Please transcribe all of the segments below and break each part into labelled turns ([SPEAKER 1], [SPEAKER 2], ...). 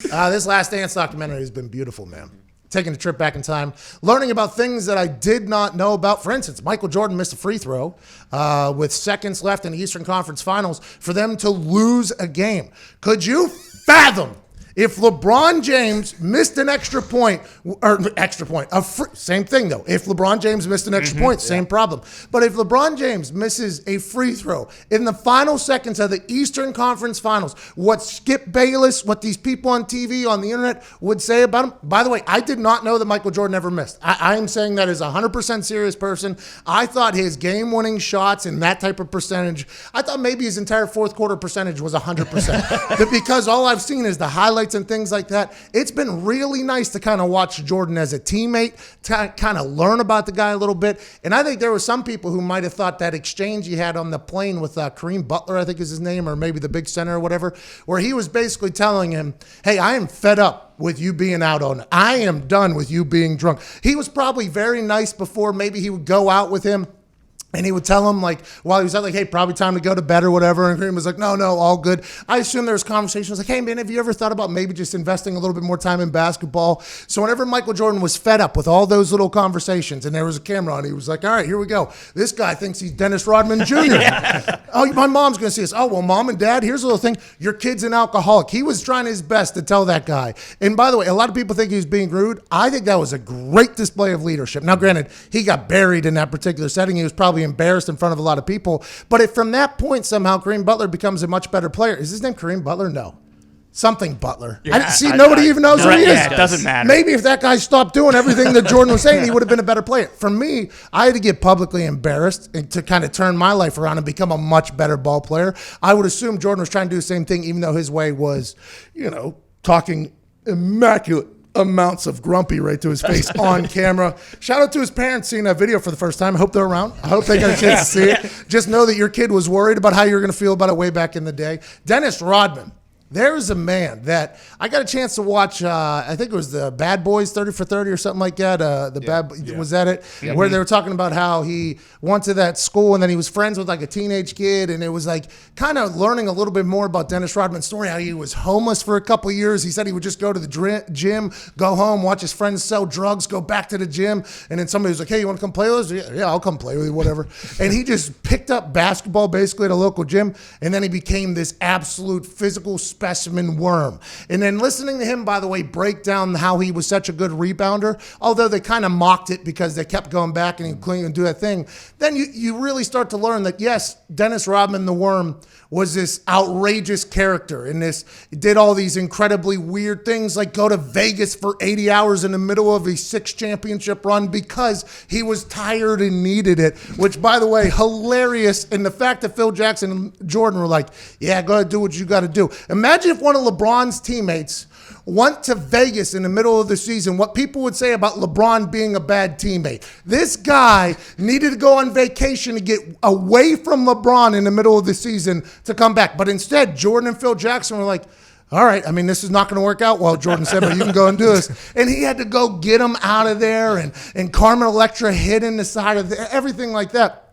[SPEAKER 1] This Last Dance documentary has been beautiful, man. Taking a trip back in time, learning about things that I did not know about. For instance, Michael Jordan missed a free throw with seconds left in the Eastern Conference Finals for them to lose a game. Could you fathom if LeBron James missed an extra point, same thing though. If LeBron James missed an extra point, same problem. But if LeBron James misses a free throw in the final seconds of the Eastern Conference Finals, what Skip Bayless, what these people on TV, on the internet would say about him. By the way, I did not know that Michael Jordan ever missed. I am saying that as a 100% serious person. I thought his game-winning shots and that type of percentage, I thought maybe his entire fourth quarter percentage was 100%. But because all I've seen is the highlights and things like that, it's been really nice to kind of watch Jordan as a teammate, to kind of learn about the guy a little bit. And I think there were some people who might have thought that exchange he had on the plane with Kareem Butler, I think is his name, or maybe the big center or whatever, where he was basically telling him, hey, I am fed up with you being out on it. I am done with you being drunk. He was probably very nice before. Maybe he would go out with him and he would tell him, like, while he was out, like, hey, probably time to go to bed or whatever. And Kareem was like, no, all good. I assume there was conversations like, hey, man, have you ever thought about maybe just investing a little bit more time in basketball? So whenever Michael Jordan was fed up with all those little conversations and there was a camera on, he was like, all right, here we go. This guy thinks he's Dennis Rodman Jr. Oh, my mom's going to see us. Oh, well, mom and dad, here's a little thing. Your kid's an alcoholic. He was trying his best to tell that guy. And by the way, a lot of people think he was being rude. I think that was a great display of leadership. Now, granted, he got buried in that particular setting. He was probably embarrassed in front of a lot of people. But if from that point somehow Kareem Butler becomes a much better player, is his name Kareem Butler? No. Something Butler. Yeah, nobody even knows who he is.
[SPEAKER 2] It doesn't matter.
[SPEAKER 1] Maybe if that guy stopped doing everything that Jordan was saying, he would have been a better player. For me, I had to get publicly embarrassed and to kind of turn my life around and become a much better ball player. I would assume Jordan was trying to do the same thing, even though his way was, talking immaculate amounts of grumpy right to his face on camera. Shout out to his parents seeing that video for the first time. I hope they're around. I hope they got a chance to see it. Just know that your kid was worried about how you're going to feel about it way back in the day. Dennis Rodman. There is a man that I got a chance to watch. I think it was the Bad Boys 30 for 30 or something like that. Was that it? Yeah. Where they were talking about how he went to that school and then he was friends with like a teenage kid, and it was like kind of learning a little bit more about Dennis Rodman's story. How he was homeless for a couple of years. He said he would just go to the gym, go home, watch his friends sell drugs, go back to the gym, and then somebody was like, "Hey, you want to come play with us?" Yeah, I'll come play with you, whatever. And he just picked up basketball basically at a local gym, and then he became this absolute physical specimen worm. And then listening to him, by the way, break down how he was such a good rebounder, although they kind of mocked it because they kept going back and he'd clean and do that thing, then you really start to learn that, yes, Dennis Rodman the Worm was this outrageous character and did all these incredibly weird things, like go to Vegas for 80 hours in the middle of a 6 championship run because he was tired and needed it, which, by the way, hilarious. And the fact that Phil Jackson and Jordan were like, yeah, go ahead, do what you got to do. Imagine if one of LeBron's teammates went to Vegas in the middle of the season, what people would say about LeBron being a bad teammate. This guy needed to go on vacation to get away from LeBron in the middle of the season to come back. But instead, Jordan and Phil Jackson were like, all right, I mean, this is not going to work out well, Jordan said, but you can go and do this. And he had to go get him out of there, and Carmen Electra hit in the side of everything like that.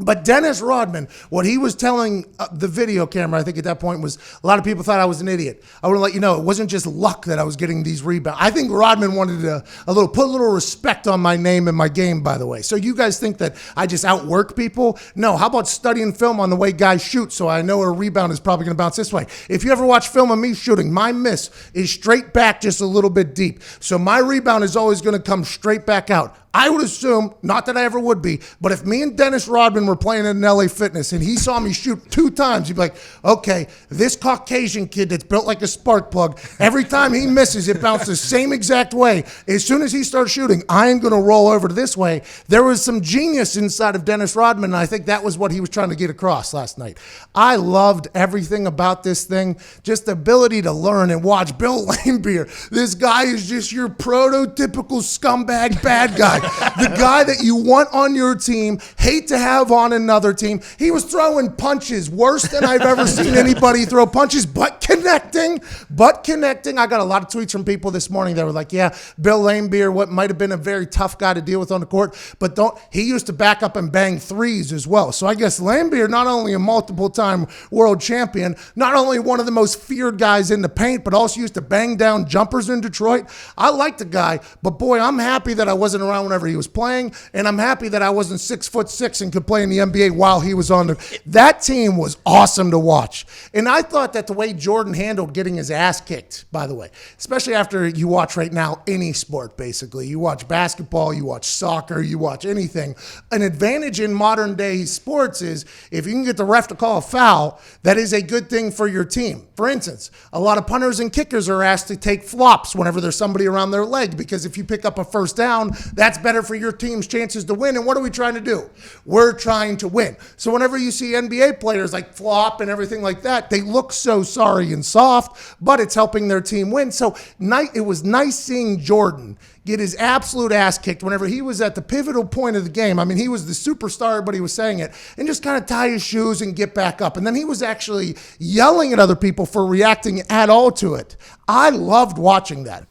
[SPEAKER 1] But Dennis Rodman, what he was telling the video camera, I think at that point, was a lot of people thought I was an idiot. I want to let you know, it wasn't just luck that I was getting these rebounds. I think Rodman wanted to put a little respect on my name and my game, by the way. So you guys think that I just outwork people? No, how about studying film on the way guys shoot so I know a rebound is probably going to bounce this way? If you ever watch film of me shooting, my miss is straight back just a little bit deep. So my rebound is always going to come straight back out. I would assume, not that I ever would be, but if me and Dennis Rodman were playing in LA Fitness and he saw me shoot 2 times, he'd be like, okay, this Caucasian kid that's built like a spark plug, every time he misses, it bounces the same exact way. As soon as he starts shooting, I am going to roll over to this way. There was some genius inside of Dennis Rodman, and I think that was what he was trying to get across last night. I loved everything about this thing, just the ability to learn and watch Bill Laimbeer. This guy is just your prototypical scumbag bad guy. The guy that you want on your team, hate to have on another team. He was throwing punches worse than I've ever seen anybody throw punches, but connecting. I got a lot of tweets from people this morning that were like, yeah, Bill Laimbeer, what might have been a very tough guy to deal with on the court, but he used to back up and bang threes as well. So I guess Laimbeer, not only a multiple-time world champion, not only one of the most feared guys in the paint, but also used to bang down jumpers in Detroit. I like the guy, but boy, I'm happy that I wasn't around whenever he was playing, and I'm happy that I wasn't 6'6" and could play in the NBA while he was on the. That team was awesome to watch. And I thought that the way Jordan handled getting his ass kicked, by the way, especially after you watch right now any sport, basically. You watch basketball, you watch soccer, you watch anything. An advantage in modern day sports is if you can get the ref to call a foul, that is a good thing for your team. For instance, a lot of punters and kickers are asked to take flops whenever there's somebody around their leg, because if you pick up a first down, that's better for your team's chances to win. And what are we trying to do? We're trying to win. So whenever you see NBA players like flop and everything like that, they look so sorry and soft, but it's helping their team win. So it was nice seeing Jordan get his absolute ass kicked whenever he was at the pivotal point of the game. I mean, he was the superstar, but he was saying it, and just kind of tie his shoes and get back up. And then he was actually yelling at other people for reacting at all to it. I loved watching that.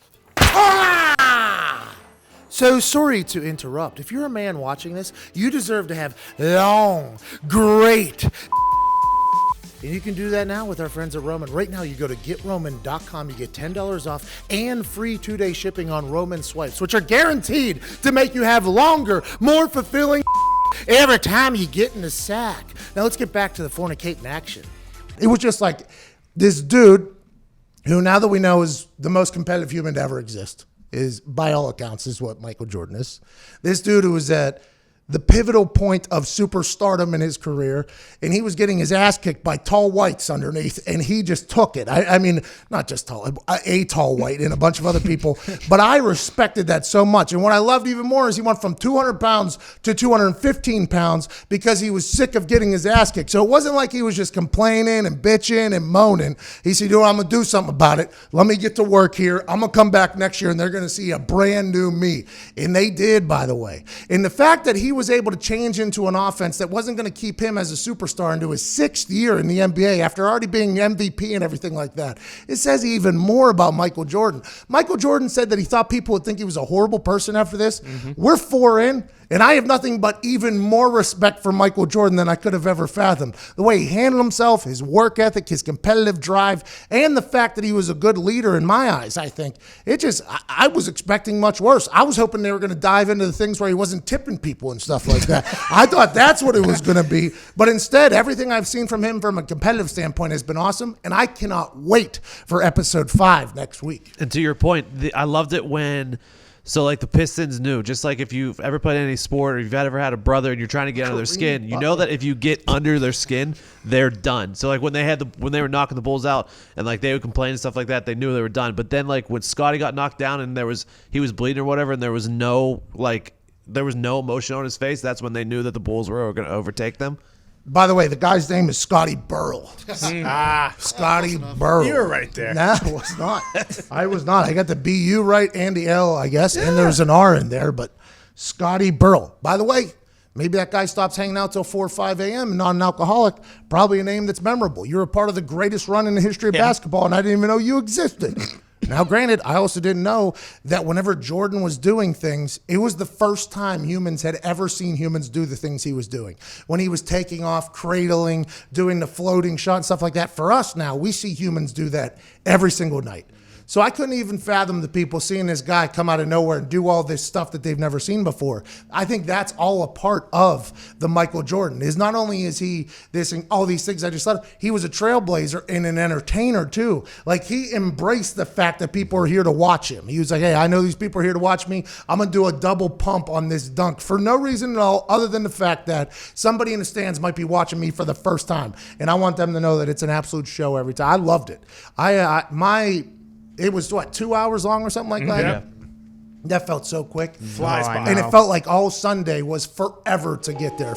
[SPEAKER 1] So sorry to interrupt. If you're a man watching this, you deserve to have long, great. And you can do that now with our friends at Roman. Right now, you go to GetRoman.com. You get $10 off and free 2-day shipping on Roman swipes, which are guaranteed to make you have longer, more fulfilling every time you get in the sack. Now, let's get back to the fornicating action. It was just like this dude who, now that we know is the most competitive human to ever exist, is, by all accounts, is what Michael Jordan is. This dude who was at the pivotal point of superstardom in his career, and he was getting his ass kicked by tall whites underneath, and he just took it. I mean, not just tall, a tall white and a bunch of other people, but I respected that so much. And what I loved even more is he went from 200 pounds to 215 pounds because he was sick of getting his ass kicked. So it wasn't like he was just complaining and bitching and moaning. He said, I'm going to do something about it. Let me get to work here. I'm going to come back next year, and they're going to see a brand new me. And they did, by the way. And the fact that he was able to change into an offense that wasn't going to keep him as a superstar into his 6th year in the NBA after already being MVP and everything like that, it says even more about Michael Jordan. Michael Jordan said that he thought people would think he was a horrible person after this. We're 4 in. And I have nothing but even more respect for Michael Jordan than I could have ever fathomed. The way he handled himself, his work ethic, his competitive drive, and the fact that he was a good leader in my eyes, I think. I was expecting much worse. I was hoping they were going to dive into the things where he wasn't tipping people and stuff like that. I thought that's what it was going to be. But instead, everything I've seen from him from a competitive standpoint has been awesome. And I cannot wait for episode 5 next week.
[SPEAKER 2] And to your point, I loved it when... So, like, the Pistons knew, just like if you've ever played any sport or you've ever had a brother and you're trying to get under their skin, you know that if you get under their skin, they're done. So, like, when they were knocking the Bulls out and, like, they would complain and stuff like that, they knew they were done. But then, like, when Scotty got knocked down and he was bleeding or whatever and there was no emotion on his face, that's when they knew that the Bulls were going to overtake them.
[SPEAKER 1] By the way, the guy's name is Scotty Burrell. Scotty Burrell.
[SPEAKER 3] You were right there.
[SPEAKER 1] No, I was not. I was not. I got the B-U right and the L, I guess, and there's an R in there, but Scotty Burrell. By the way, maybe that guy stops hanging out till 4 or 5 a.m. and not an alcoholic. Probably a name that's memorable. You're a part of the greatest run in the history of basketball, and I didn't even know you existed. Now, granted, I also didn't know that whenever Jordan was doing things, it was the first time humans had ever seen humans do the things he was doing. When he was taking off, cradling, doing the floating shot and stuff like that. For us now, we see humans do that every single night. So I couldn't even fathom the people seeing this guy come out of nowhere and do all this stuff that they've never seen before. I think that's all a part of the Michael Jordan. Is not only is he this and all these things I just said, he was a trailblazer and an entertainer too. Like, he embraced the fact that people are here to watch him. He was like, hey, I know these people are here to watch me. I'm going to do a double pump on this dunk for no reason at all other than the fact that somebody in the stands might be watching me for the first time. And I want them to know that it's an absolute show every time. I loved it. It was, 2 hours long or something like that?
[SPEAKER 2] Yeah.
[SPEAKER 1] That felt so quick.
[SPEAKER 3] Flies by.
[SPEAKER 1] And it felt like all Sunday was forever to get there.